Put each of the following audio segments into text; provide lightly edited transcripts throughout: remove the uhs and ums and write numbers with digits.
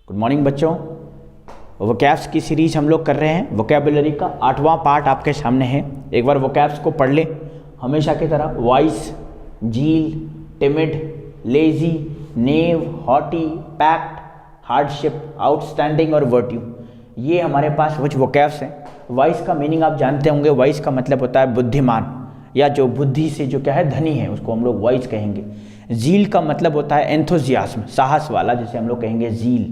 Good morning बच्चों। Vocabs की series हम लोग कर रहे हैं। वोकैबुलरी का 8वां पार्ट आपके सामने है। एक बार वोकैब्स को पढ़ ले हमेशा की तरह। वॉइस, झील, टिमिड, लेजी, नेव, हॉटी, पैक्ट, हार्डशिप, आउटस्टैंडिंग और वर्ट्यू, ये हमारे पास कुछ वोकैब्स हैं। वॉइस का मीनिंग आप जानते होंगे। वॉइस का मतलब होता है बुद्धिमान, या जो बुद्धि से जो क्या है धनी है, उसको हम लोग वॉइस कहेंगे। झील का मतलब होता है एंथुजियाज्म, साहस वाला, जिसे हम लोग कहेंगे झील।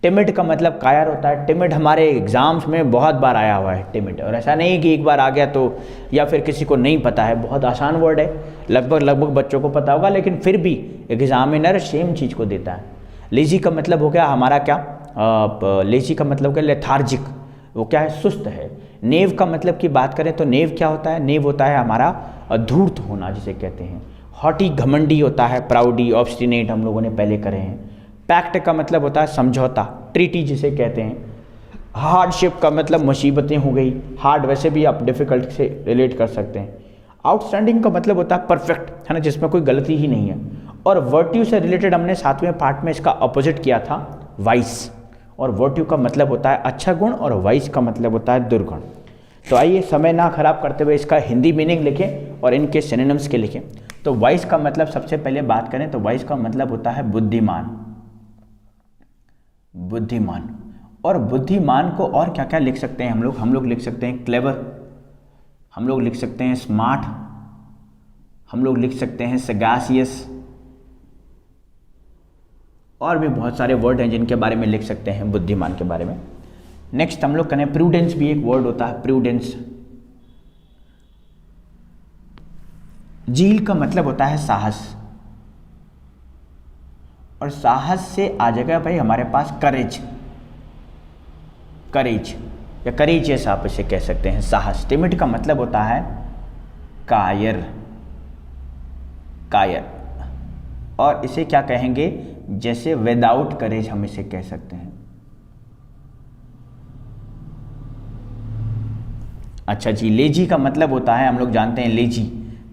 टिमिड का मतलब कायर होता है। टिमिड हमारे एग्जाम्स में बहुत बार आया हुआ है टिमिड, और ऐसा नहीं कि एक बार आ गया तो या फिर किसी को नहीं पता है। बहुत आसान वर्ड है, लगभग बच्चों को पता होगा, लेकिन फिर भी एग्जामिनर सेम चीज़ को देता है। लेजी का मतलब हो गया हमारा क्या, लेजी का मतलब क्या, लेथार्जिक, वो क्या है, सुस्त है। नेव का मतलब की बात करें तो नेव क्या होता है, नेव होता है हमारा धूर्त होना, जिसे कहते हैं। हॉटी घमंडी होता है, प्राउडी, ऑब्स्टिनेट, हम लोगों ने पहले करे हैं। पैक्ट का मतलब होता है समझौता, ट्रीटी जिसे कहते हैं। हार्डशिप का मतलब मुसीबतें हो गई। हार्ड वैसे भी आप डिफ़िकल्ट से रिलेट कर सकते हैं। आउटस्टैंडिंग का मतलब होता है परफेक्ट, है ना, जिसमें कोई गलती ही नहीं है। और वर्ट्यू से रिलेटेड हमने 7वें पार्ट में इसका अपोजिट किया था, वाइस। और वर्ट्यू का मतलब होता है अच्छा गुण, और वाइस का मतलब होता है दुर्गुण। तो आइए समय ना खराब करते हुए इसका हिंदी मीनिंग लिखें और इनके सिनोनिम्स के लिखें। तो वाइस का मतलब सबसे पहले बात करें तो वाइस का मतलब होता है बुद्धिमान, बुद्धिमान। और बुद्धिमान को और क्या क्या लिख सकते हैं हम लोग लिख सकते हैं क्लेवर, हम लोग लिख सकते हैं स्मार्ट, हम लोग लिख सकते हैं सगासियस, और भी बहुत सारे वर्ड हैं जिनके बारे में लिख सकते हैं बुद्धिमान के बारे में। नेक्स्ट हम लोग करें प्रूडेंस, भी एक वर्ड होता है प्रूडेंस। झील का मतलब होता है साहस, और साहस से आ जाएगा भाई हमारे पास करेज, करेज या करेजियस आप इसे कह सकते हैं, साहस। टिमिड का मतलब होता है कायर, कायर, और इसे क्या कहेंगे, जैसे विदाउट करेज हम इसे कह सकते हैं। अच्छा जी, लेजी का मतलब होता है, हम लोग जानते हैं लेजी,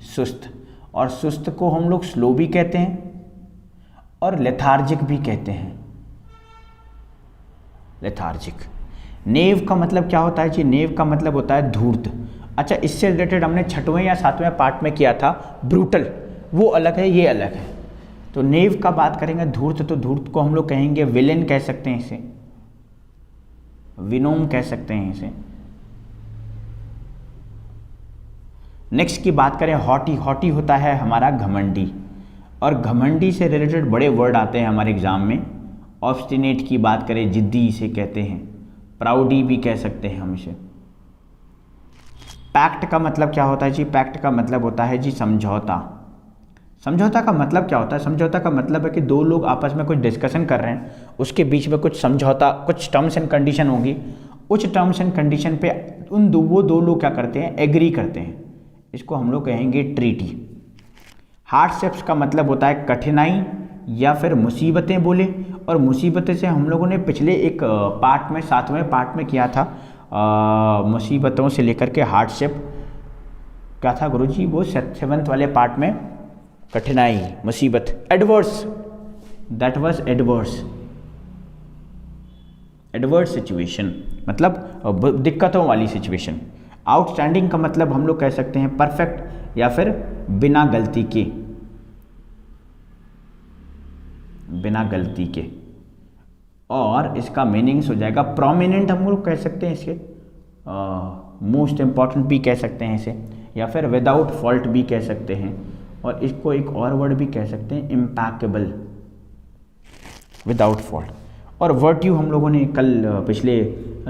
सुस्त, और सुस्त को हम लोग स्लो भी कहते हैं और लेथार्जिक भी कहते हैं, लेथार्जिक। नेव का मतलब क्या होता है जी, नेव का मतलब होता है धूर्त। अच्छा, इससे रिलेटेड हमने 6वें या 7वें पार्ट में किया था ब्रूटल, वो अलग है, ये अलग है। तो नेव का बात करेंगे धूर्त, तो धूर्त को हम लोग कहेंगे विलेन कह सकते हैं इसे, विनोम कह सकते हैं इसे। नेक्स्ट की बात करें हॉटी, हॉटी होता है हमारा घमंडी, और घमंडी से रिलेटेड बड़े वर्ड आते हैं हमारे एग्जाम में। ऑब्स्टिनेट की बात करें, जिद्दी इसे कहते हैं। प्राउडी भी कह सकते हैं हम इसे। पैक्ट का मतलब क्या होता है जी, पैक्ट का मतलब होता है जी समझौता। समझौता का मतलब क्या होता है, समझौता का मतलब है कि दो लोग आपस में कुछ डिस्कशन कर रहे हैं, उसके बीच में कुछ समझौता, कुछ टर्म्स एंड कंडीशन होगी। उस टर्म्स एंड कंडीशन पे वो दो लोग क्या करते हैं, एग्री करते हैं। इसको हम लोग कहेंगे ट्रीटी। हार्डशिप्स का मतलब होता है कठिनाई या फिर मुसीबतें बोले, और मुसीबतें से हम लोगों ने पिछले एक पार्ट में 7वें पार्ट में किया था। मुसीबतों से लेकर के हार्डशिप क्या था गुरुजी, वो 7वें वाले पार्ट में कठिनाई, मुसीबत, adverse, that was adverse, adverse situation मतलब दिक्कतों वाली सिचुएशन। आउटस्टैंडिंग का मतलब हम लोग कह सकते हैं परफेक्ट या फिर बिना गलती के, बिना गलती के। और इसका मीनिंग्स हो जाएगा प्रोमिनेंट, हम लोग कह सकते हैं इसे, मोस्ट इंपॉर्टेंट भी कह सकते हैं इसे, या फिर विदाउट फॉल्ट भी कह सकते हैं, और इसको एक और वर्ड भी कह सकते हैं इम्पैकेबल, विदाउट फॉल्ट। और वर्ट्यू हम लोगों ने कल पिछले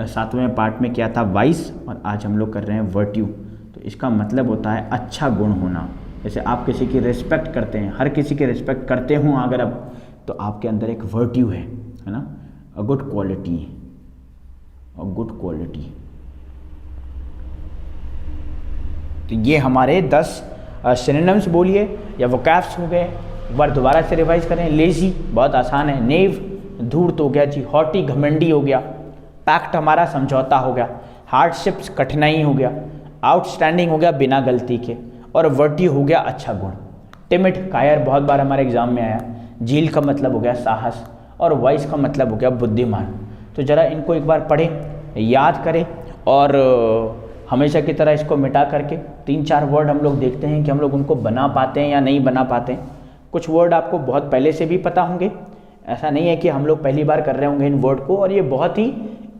7वें पार्ट में किया था वाइस, और आज हम लोग कर रहे हैं वर्ट्यू। तो इसका मतलब होता है अच्छा गुण होना। जैसे आप किसी की रिस्पेक्ट करते हैं, हर किसी की रिस्पेक्ट करते हों अगर आप, तो आपके अंदर एक वर्ट्यू है ना, a good quality, a good quality. तो ये हमारे 10 सिनोनिम्स बोलिए या वोकैब्स हो गए। एक बार दोबारा से रिवाइज करें। लेजी बहुत आसान है, नेव धूर्त हो गया जी, हॉटी घमंडी हो गया, पैक्ट हमारा समझौता हो गया, हार्डशिप्स कठिनाई हो गया, आउटस्टैंडिंग हो गया बिना गलती के, और वर्ट्यू हो गया अच्छा गुण। टिमिड कायर बहुत बार हमारे एग्जाम में आया। झील का मतलब हो गया साहस, और वाइस का मतलब हो गया बुद्धिमान। तो ज़रा इनको एक बार पढ़ें, याद करें और हमेशा की तरह इसको मिटा करके 3-4 वर्ड हम लोग देखते हैं कि हम लोग उनको बना पाते हैं या नहीं बना पाते हैं। कुछ वर्ड आपको बहुत पहले से भी पता होंगे, ऐसा नहीं है कि हम लोग पहली बार कर रहे होंगे इन वर्ड को, और ये बहुत ही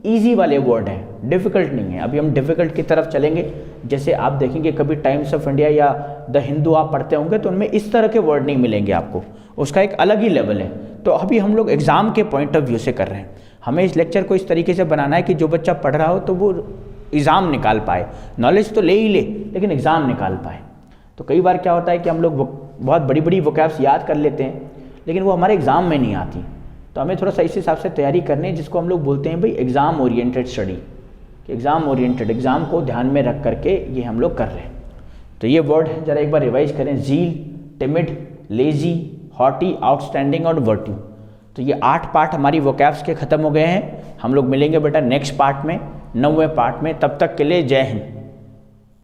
ईजी वाले वर्ड हैं, डिफ़िकल्ट नहीं है। अभी हम डिफ़िकल्ट की तरफ चलेंगे। जैसे आप देखेंगे कभी टाइम्स ऑफ इंडिया या द हिंदू आप पढ़ते होंगे तो उनमें इस तरह के वर्ड नहीं मिलेंगे आपको, उसका एक अलग ही लेवल है। तो अभी हम लोग एग्ज़ाम के पॉइंट ऑफ व्यू से कर रहे हैं। हमें इस लेक्चर को इस तरीके से बनाना है कि जो बच्चा पढ़ रहा हो तो वो एग्ज़ाम निकाल पाए, नॉलेज तो ले ही ले लेकिन एग्ज़ाम निकाल पाए। तो कई बार क्या होता है कि हम लोग बहुत बड़ी बड़ी वोकैब्स याद कर लेते हैं लेकिन वो हमारे एग्ज़ाम में नहीं आती। तो हमें थोड़ा सा इस हिसाब से तैयारी करनी है, जिसको हम लोग बोलते हैं भाई एग्ज़ाम ओरिएंटेड स्टडी, कि एग्ज़ाम ओरिएंटेड, एग्ज़ाम को ध्यान में रख करके ये हम लोग कर रहे हैं। तो ये वर्ड है, ज़रा एक बार रिवाइज करें। Zeal, timid, lazy, haughty, outstanding और वर्ट्यू। तो ये 8 पार्ट हमारी वोकैब्स के ख़त्म हो गए हैं। हम लोग मिलेंगे बेटा नेक्स्ट पार्ट में, 9वें पार्ट में। तब तक के लिए जय हिंद।